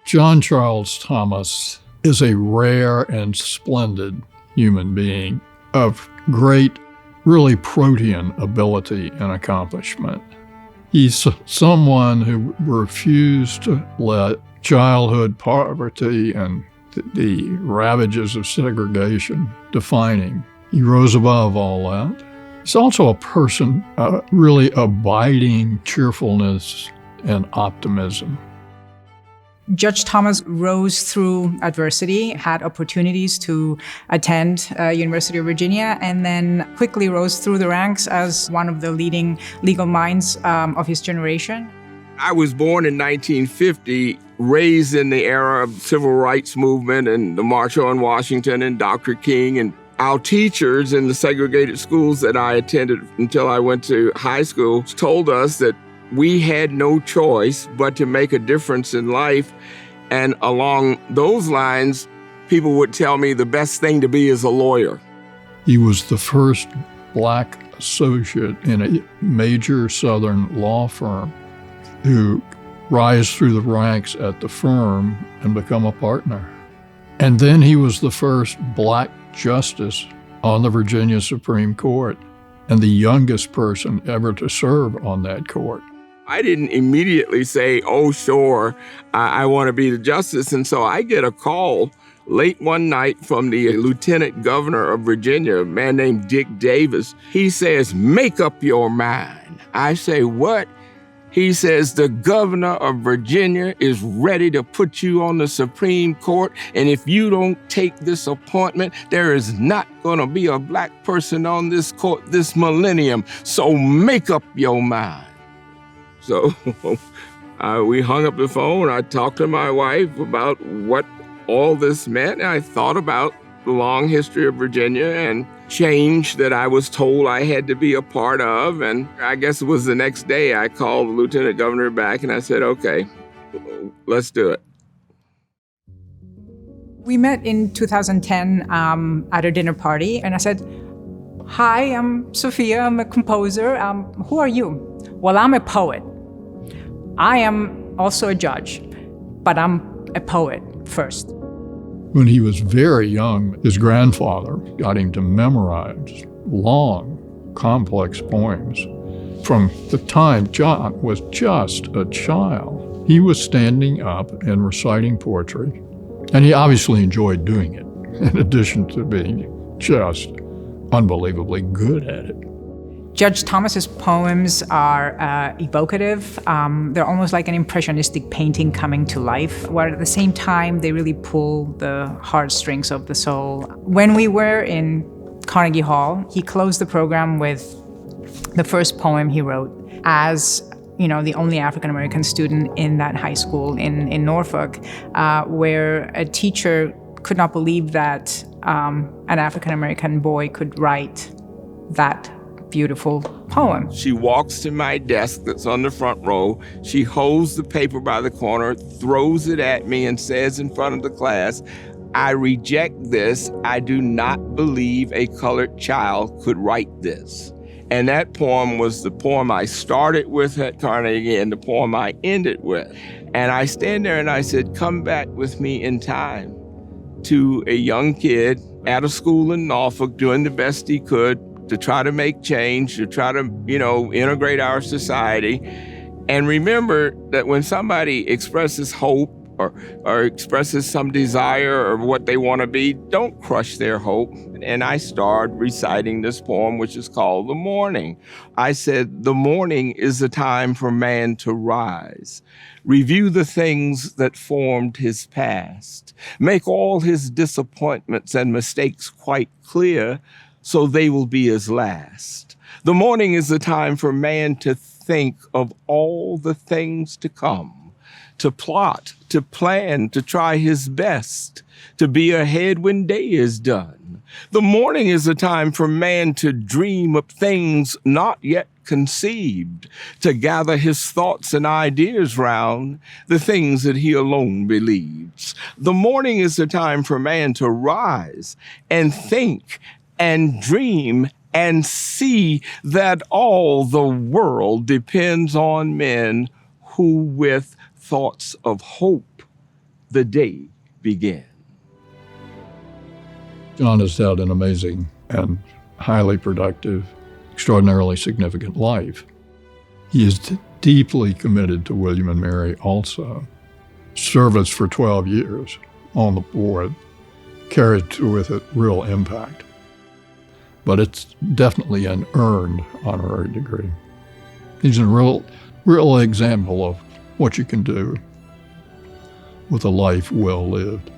John Charles Thomas is a rare and splendid human being of great, really protean ability and accomplishment. He's someone who refused to let childhood poverty and the ravages of segregation define him. He rose above all that. He's also a person really abiding cheerfulness and optimism. Judge Thomas rose through adversity, had opportunities to attend University of Virginia, and then quickly rose through the ranks as one of the leading legal minds of his generation. I was born in 1950, raised in the era of civil rights movement and the March on Washington and Dr. King. And our teachers in the segregated schools that I attended until I went to high school told us that we had no choice but to make a difference in life. And along those lines, people would tell me the best thing to be is a lawyer. He was the first Black associate in a major Southern law firm who rise through the ranks at the firm and become a partner. And then he was the first Black justice on the Virginia Supreme Court and the youngest person ever to serve on that court. I didn't immediately say, oh, sure, I want to be the justice. And so I get a call late one night from the lieutenant governor of Virginia, a man named Dick Davis. He says, make up your mind. I say, what? He says, the governor of Virginia is ready to put you on the Supreme Court, and if you don't take this appointment, there is not going to be a Black person on this court this millennium, so make up your mind. So we hung up the phone. I talked to my wife about what all this meant. I thought about the long history of Virginia and change that I was told I had to be a part of. And I guess it was the next day I called the lieutenant governor back and I said, okay, let's do it. We met in 2010 at a dinner party, and I said, hi, I'm Sophia, I'm a composer. Who are you? Well, I'm a poet. I am also a judge, but I'm a poet first. When he was very young, his grandfather got him to memorize long, complex poems. From the time John was just a child, he was standing up and reciting poetry, and he obviously enjoyed doing it, in addition to being just unbelievably good at it. Judge Thomas's poems are evocative. They're almost like an impressionistic painting coming to life, where at the same time they really pull the heartstrings of the soul. When we were in Carnegie Hall, he closed the program with the first poem he wrote as the only African-American student in that high school in Norfolk, where a teacher could not believe that an African-American boy could write that beautiful poem. She walks to my desk that's on the front row. She holds the paper by the corner, throws it at me, and says in front of the class, I reject this. I do not believe a colored child could write this. And that poem was the poem I started with at Carnegie and the poem I ended with. And I stand there and I said, come back with me in time to a young kid at a school in Norfolk doing the best he could to try to make change, to try to, integrate our society. And remember that when somebody expresses hope or expresses some desire or what they want to be, don't crush their hope. And I started reciting this poem, which is called The Morning. I said, the morning is the time for man to rise, review the things that formed his past, make all his disappointments and mistakes quite clear, so they will be his last. The morning is the time for man to think of all the things to come, to plot, to plan, to try his best, to be ahead when day is done. The morning is the time for man to dream of things not yet conceived, to gather his thoughts and ideas round the things that he alone believes. The morning is the time for man to rise and think and dream and see that all the world depends on men who with thoughts of hope the day began. John has had an amazing and highly productive, extraordinarily significant life. He is deeply committed to William and Mary also. Service for 12 years on the board carried with it real impact. But it's definitely an earned honorary degree. He's a real example of what you can do with a life well lived.